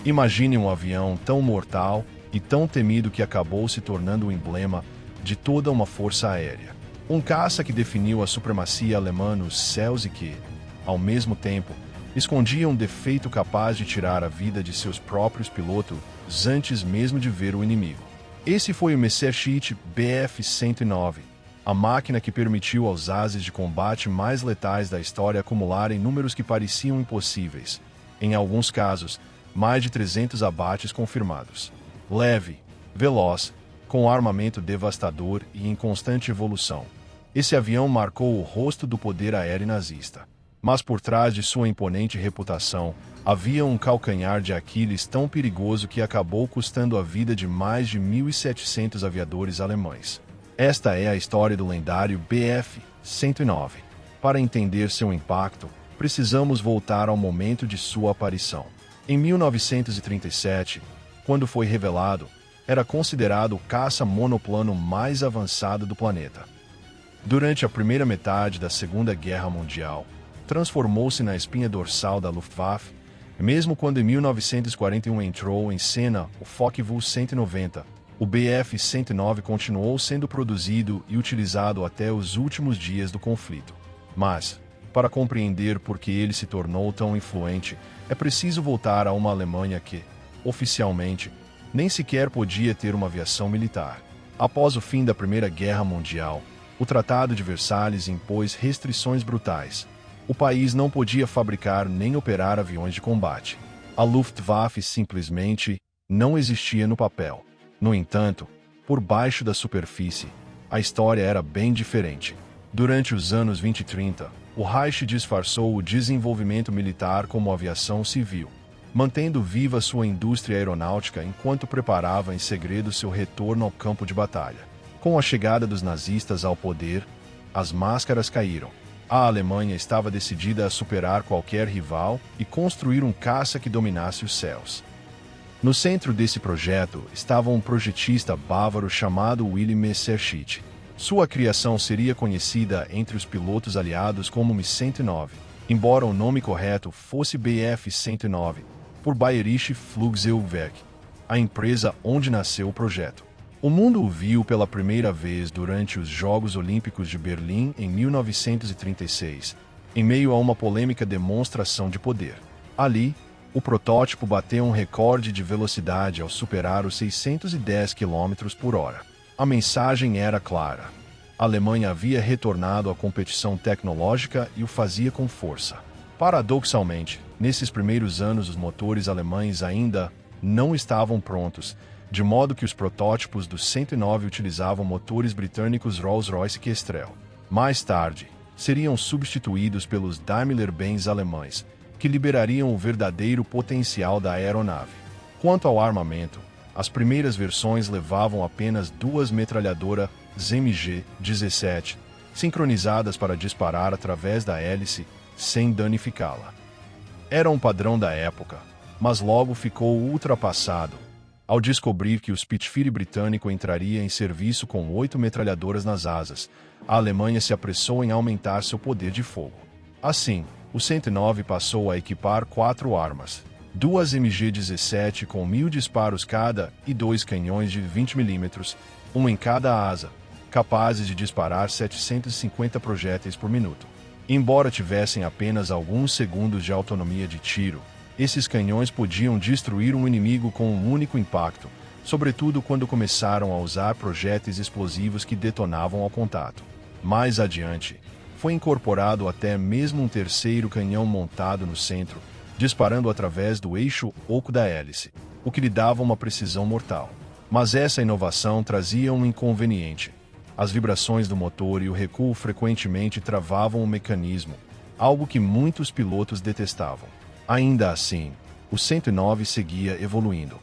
Imagine um avião tão mortal e tão temido que acabou se tornando o emblema de toda uma força aérea. Um caça que definiu a supremacia alemã nos céus e que, ao mesmo tempo, escondia um defeito capaz de tirar a vida de seus próprios pilotos antes mesmo de ver o inimigo. Esse foi o Messerschmitt Bf-109, a máquina que permitiu aos ases de combate mais letais da história acumularem números que pareciam impossíveis. Em alguns casos, mais de 300 abates confirmados. Leve, veloz, com armamento devastador e em constante evolução. Esse avião marcou o rosto do poder aéreo nazista. Mas por trás de sua imponente reputação, havia um calcanhar de Aquiles tão perigoso que acabou custando a vida de mais de 1.700 aviadores alemães. Esta é a história do lendário Bf-109. Para entender seu impacto, precisamos voltar ao momento de sua aparição. Em 1937, quando foi revelado, era considerado o caça monoplano mais avançado do planeta. Durante a primeira metade da Segunda Guerra Mundial, transformou-se na espinha dorsal da Luftwaffe, mesmo quando em 1941 entrou em cena o Focke-Wulf 190, o Bf-109 continuou sendo produzido e utilizado até os últimos dias do conflito. Mas, para compreender por que ele se tornou tão influente, é preciso voltar a uma Alemanha que, oficialmente, nem sequer podia ter uma aviação militar. Após o fim da Primeira Guerra Mundial, o Tratado de Versalhes impôs restrições brutais. O país não podia fabricar nem operar aviões de combate. A Luftwaffe simplesmente não existia no papel. No entanto, por baixo da superfície, a história era bem diferente. Durante os anos 20 e 30, o Reich disfarçou o desenvolvimento militar como aviação civil, mantendo viva sua indústria aeronáutica enquanto preparava em segredo seu retorno ao campo de batalha. Com a chegada dos nazistas ao poder, as máscaras caíram. A Alemanha estava decidida a superar qualquer rival e construir um caça que dominasse os céus. No centro desse projeto estava um projetista bávaro chamado Willy Messerschmitt. Sua criação seria conhecida entre os pilotos aliados como Mi-109, embora o nome correto fosse Bf-109, por Bayerische Flugzeugwerk, a empresa onde nasceu o projeto. O mundo o viu pela primeira vez durante os Jogos Olímpicos de Berlim em 1936, em meio a uma polêmica demonstração de poder. Ali, o protótipo bateu um recorde de velocidade ao superar os 610 km por hora. A mensagem era clara. A Alemanha havia retornado à competição tecnológica e o fazia com força. Paradoxalmente, nesses primeiros anos os motores alemães ainda não estavam prontos, de modo que os protótipos do 109 utilizavam motores britânicos Rolls-Royce e Kestrel. Mais tarde, seriam substituídos pelos Daimler-Benz alemães, que liberariam o verdadeiro potencial da aeronave. Quanto ao armamento, as primeiras versões levavam apenas duas metralhadoras MG-17, sincronizadas para disparar através da hélice, sem danificá-la. Era um padrão da época, mas logo ficou ultrapassado, ao descobrir que o Spitfire britânico entraria em serviço com 8 metralhadoras nas asas. A Alemanha se apressou em aumentar seu poder de fogo. Assim, o 109 passou a equipar 4 armas, duas MG-17 com 1.000 disparos cada e 2 canhões de 20 mm, um em cada asa, capazes de disparar 750 projéteis por minuto. Embora tivessem apenas alguns segundos de autonomia de tiro, esses canhões podiam destruir um inimigo com um único impacto, sobretudo quando começaram a usar projéteis explosivos que detonavam ao contato. Mais adiante, foi incorporado até mesmo um terceiro canhão montado no centro, disparando através do eixo oco da hélice, o que lhe dava uma precisão mortal. Mas essa inovação trazia um inconveniente. As vibrações do motor e o recuo frequentemente travavam o mecanismo, algo que muitos pilotos detestavam. Ainda assim, o 109 seguia evoluindo.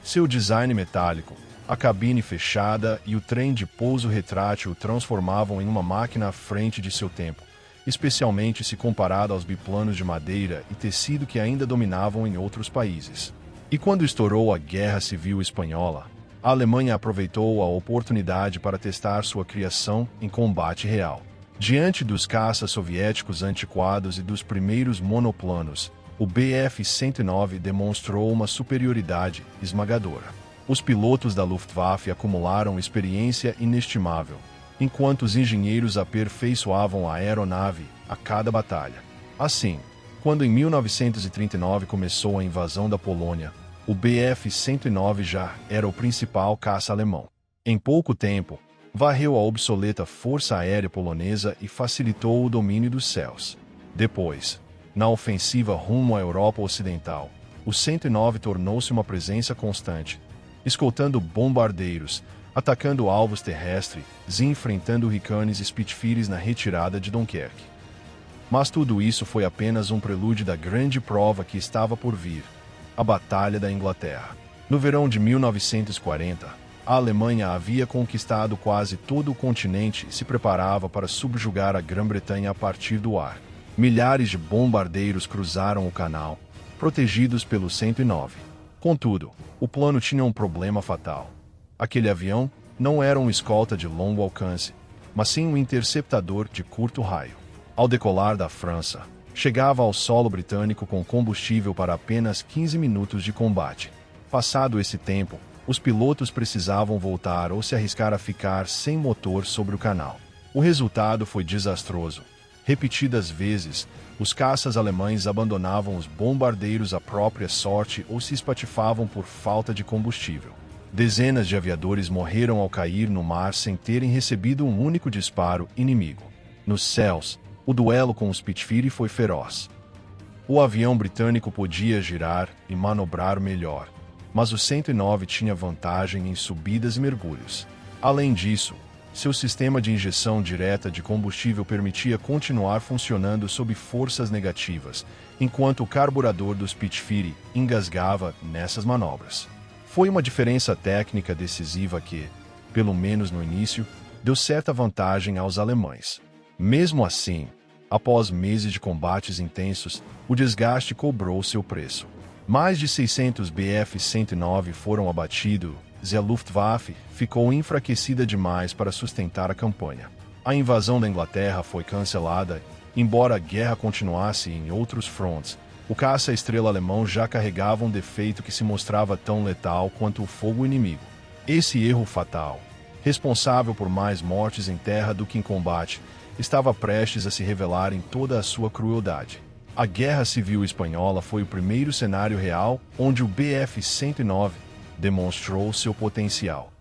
Seu design metálico, a cabine fechada e o trem de pouso retrátil o transformavam em uma máquina à frente de seu tempo, especialmente se comparado aos biplanos de madeira e tecido que ainda dominavam em outros países. E quando estourou a Guerra Civil Espanhola, a Alemanha aproveitou a oportunidade para testar sua criação em combate real. Diante dos caças soviéticos antiquados e dos primeiros monoplanos, o Bf-109 demonstrou uma superioridade esmagadora. Os pilotos da Luftwaffe acumularam experiência inestimável, enquanto os engenheiros aperfeiçoavam a aeronave a cada batalha. Assim, quando em 1939 começou a invasão da Polônia, o Bf-109 já era o principal caça alemão. Em pouco tempo, varreu a obsoleta Força Aérea Polonesa e facilitou o domínio dos céus. Depois, na ofensiva rumo à Europa Ocidental, o 109 tornou-se uma presença constante, escoltando bombardeiros, atacando alvos terrestres e enfrentando Hurricanes e Spitfires na retirada de Dunkerque. Mas tudo isso foi apenas um prelúdio da grande prova que estava por vir, a Batalha da Inglaterra. No verão de 1940, a Alemanha havia conquistado quase todo o continente e se preparava para subjugar a Grã-Bretanha a partir do ar. Milhares de bombardeiros cruzaram o canal, protegidos pelo 109. Contudo, o plano tinha um problema fatal. Aquele avião não era um escolta de longo alcance, mas sim um interceptador de curto raio. Ao decolar da França, chegava ao solo britânico com combustível para apenas 15 minutos de combate. Passado esse tempo, os pilotos precisavam voltar ou se arriscar a ficar sem motor sobre o canal. O resultado foi desastroso. Repetidas vezes, os caças alemães abandonavam os bombardeiros à própria sorte ou se espatifavam por falta de combustível. Dezenas de aviadores morreram ao cair no mar sem terem recebido um único disparo inimigo. Nos céus, o duelo com o Spitfire foi feroz. O avião britânico podia girar e manobrar melhor, mas o 109 tinha vantagem em subidas e mergulhos. Além disso, seu sistema de injeção direta de combustível permitia continuar funcionando sob forças negativas, enquanto o carburador do Spitfire engasgava nessas manobras. Foi uma diferença técnica decisiva que, pelo menos no início, deu certa vantagem aos alemães. Mesmo assim, após meses de combates intensos, o desgaste cobrou seu preço. Mais de 600 Bf-109 foram abatidos e a Luftwaffe ficou enfraquecida demais para sustentar a campanha. A invasão da Inglaterra foi cancelada, embora a guerra continuasse em outros fronts. O caça-estrela alemão já carregava um defeito que se mostrava tão letal quanto o fogo inimigo. Esse erro fatal, responsável por mais mortes em terra do que em combate, estava prestes a se revelar em toda a sua crueldade. A Guerra Civil Espanhola foi o primeiro cenário real onde o Bf-109 demonstrou seu potencial.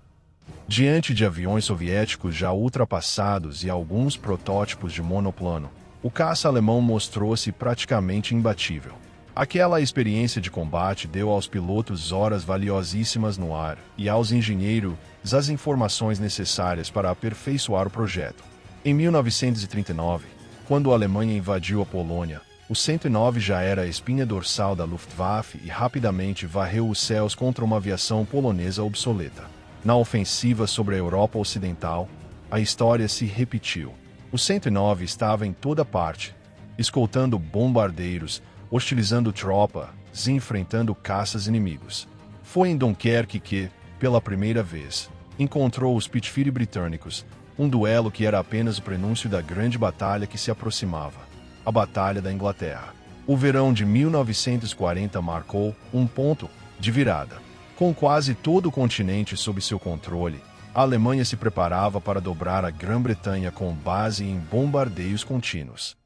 Diante de aviões soviéticos já ultrapassados e alguns protótipos de monoplano, o caça alemão mostrou-se praticamente imbatível. Aquela experiência de combate deu aos pilotos horas valiosíssimas no ar e aos engenheiros as informações necessárias para aperfeiçoar o projeto. Em 1939, quando a Alemanha invadiu a Polônia, o 109 já era a espinha dorsal da Luftwaffe e rapidamente varreu os céus contra uma aviação polonesa obsoleta. Na ofensiva sobre a Europa Ocidental, a história se repetiu. O 109 estava em toda parte, escoltando bombardeiros, hostilizando tropas e enfrentando caças inimigos. Foi em Dunkerque que, pela primeira vez, encontrou os Spitfire britânicos, um duelo que era apenas o prenúncio da grande batalha que se aproximava, a Batalha da Inglaterra. O verão de 1940 marcou um ponto de virada. Com quase todo o continente sob seu controle, a Alemanha se preparava para dobrar a Grã-Bretanha com base em bombardeios contínuos.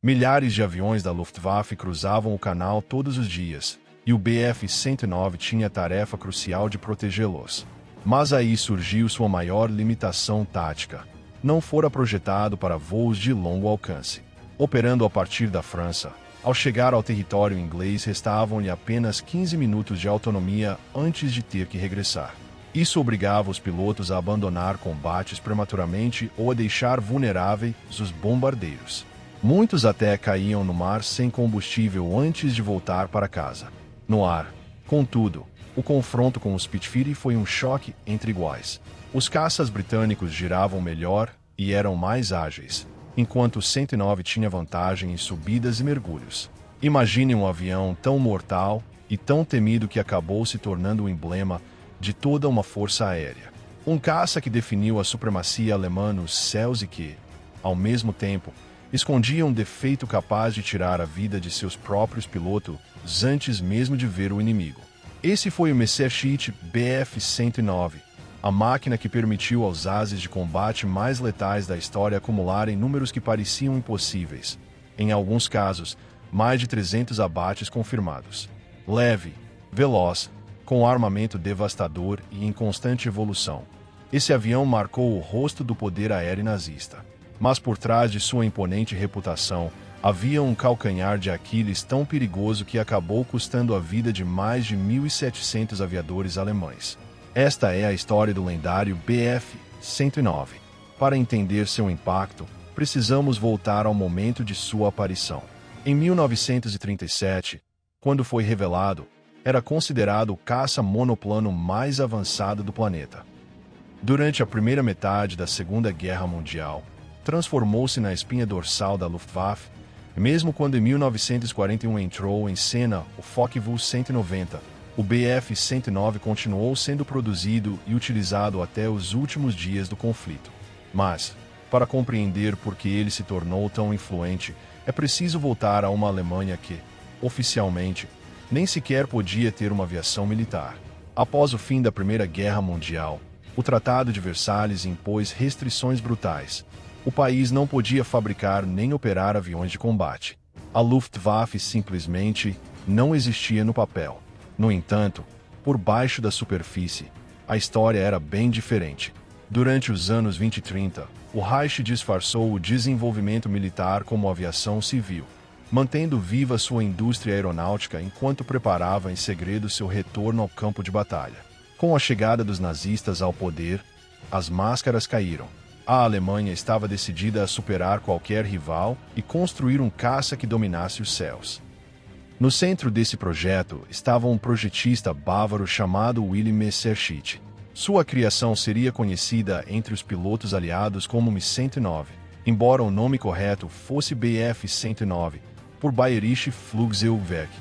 Milhares de aviões da Luftwaffe cruzavam o canal todos os dias, e o Bf-109 tinha a tarefa crucial de protegê-los. Mas aí surgiu sua maior limitação tática. Não fora projetado para voos de longo alcance. Operando a partir da França, ao chegar ao território inglês restavam-lhe apenas 15 minutos de autonomia antes de ter que regressar. Isso obrigava os pilotos a abandonar combates prematuramente ou a deixar vulneráveis os bombardeiros. Muitos até caíam no mar sem combustível antes de voltar para casa. No ar, contudo, o confronto com os Spitfire foi um choque entre iguais. Os caças britânicos giravam melhor e eram mais ágeis, enquanto o 109 tinha vantagem em subidas e mergulhos. Imagine um avião tão mortal e tão temido que acabou se tornando o emblema de toda uma força aérea. Um caça que definiu a supremacia alemã nos céus e que, ao mesmo tempo, escondia um defeito capaz de tirar a vida de seus próprios pilotos antes mesmo de ver o inimigo. Esse foi o Messerschmitt Bf-109, a máquina que permitiu aos ases de combate mais letais da história acumularem números que pareciam impossíveis. Em alguns casos, mais de 300 abates confirmados. Leve, veloz, com armamento devastador e em constante evolução. Esse avião marcou o rosto do poder aéreo nazista. Mas por trás de sua imponente reputação, havia um calcanhar de Aquiles tão perigoso que acabou custando a vida de mais de 1.700 aviadores alemães. Esta é a história do lendário Bf-109. Para entender seu impacto, precisamos voltar ao momento de sua aparição. Em 1937, quando foi revelado, era considerado o caça monoplano mais avançado do planeta. Durante a primeira metade da Segunda Guerra Mundial, transformou-se na espinha dorsal da Luftwaffe, mesmo quando em 1941 entrou em cena o Focke-Wulf 190, o Bf-109 continuou sendo produzido e utilizado até os últimos dias do conflito. Mas, para compreender por que ele se tornou tão influente, é preciso voltar a uma Alemanha que, oficialmente, nem sequer podia ter uma aviação militar. Após o fim da Primeira Guerra Mundial, o Tratado de Versalhes impôs restrições brutais. O país não podia fabricar nem operar aviões de combate. A Luftwaffe simplesmente não existia no papel. No entanto, por baixo da superfície, a história era bem diferente. Durante os anos 20 e 30, o Reich disfarçou o desenvolvimento militar como aviação civil, mantendo viva sua indústria aeronáutica enquanto preparava em segredo seu retorno ao campo de batalha. Com a chegada dos nazistas ao poder, as máscaras caíram. A Alemanha estava decidida a superar qualquer rival e construir um caça que dominasse os céus. No centro desse projeto estava um projetista bávaro chamado Wilhelm Messerschmitt. Sua criação seria conhecida entre os pilotos aliados como Mi-109, embora o nome correto fosse Bf-109, por Bayerische Flugzeugwerk,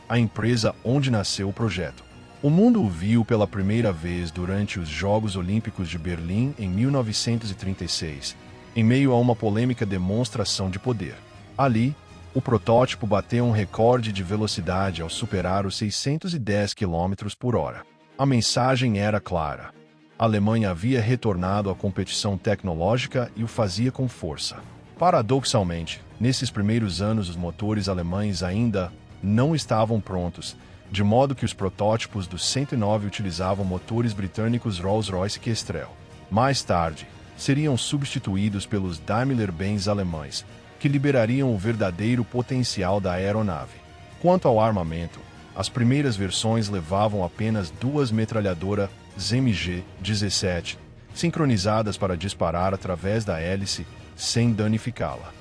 a empresa onde nasceu o projeto. O mundo o viu pela primeira vez durante os Jogos Olímpicos de Berlim em 1936, em meio a uma polêmica demonstração de poder. Ali, o protótipo bateu um recorde de velocidade ao superar os 610 km por hora. A mensagem era clara. A Alemanha havia retornado à competição tecnológica e o fazia com força. Paradoxalmente, nesses primeiros anos os motores alemães ainda não estavam prontos, de modo que os protótipos do 109 utilizavam motores britânicos Rolls-Royce Kestrel. Mais tarde, seriam substituídos pelos Daimler-Benz alemães, que liberariam o verdadeiro potencial da aeronave. Quanto ao armamento, as primeiras versões levavam apenas duas metralhadoras MG-17, sincronizadas para disparar através da hélice, sem danificá-la.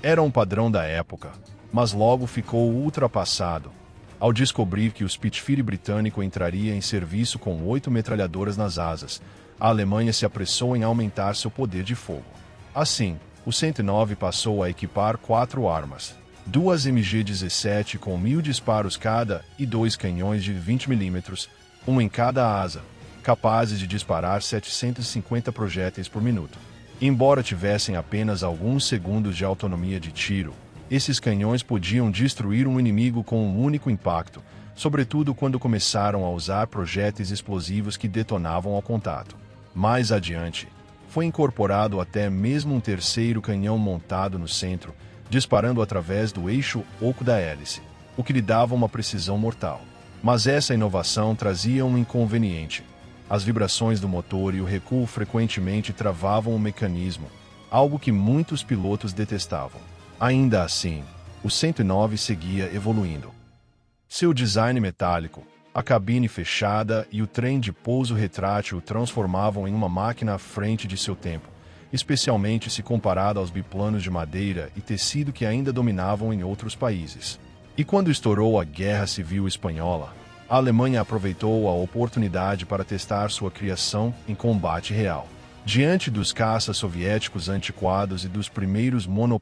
Era um padrão da época, mas logo ficou ultrapassado, ao descobrir que o Spitfire britânico entraria em serviço com 8 metralhadoras nas asas. A Alemanha se apressou em aumentar seu poder de fogo. Assim, o 109 passou a equipar 4 armas, duas MG-17 com 1.000 disparos cada e 2 canhões de 20 mm, um em cada asa, capazes de disparar 750 projéteis por minuto. Embora tivessem apenas alguns segundos de autonomia de tiro, esses canhões podiam destruir um inimigo com um único impacto, sobretudo quando começaram a usar projéteis explosivos que detonavam ao contato. Mais adiante, foi incorporado até mesmo um terceiro canhão montado no centro, disparando através do eixo oco da hélice, o que lhe dava uma precisão mortal. Mas essa inovação trazia um inconveniente. As vibrações do motor e o recuo frequentemente travavam o mecanismo, algo que muitos pilotos detestavam. Ainda assim, o 109 seguia evoluindo. Seu design metálico, a cabine fechada e o trem de pouso retrátil o transformavam em uma máquina à frente de seu tempo, especialmente se comparado aos biplanos de madeira e tecido que ainda dominavam em outros países. E quando estourou a Guerra Civil Espanhola, a Alemanha aproveitou a oportunidade para testar sua criação em combate real. Diante dos caças soviéticos antiquados e dos primeiros monoplanos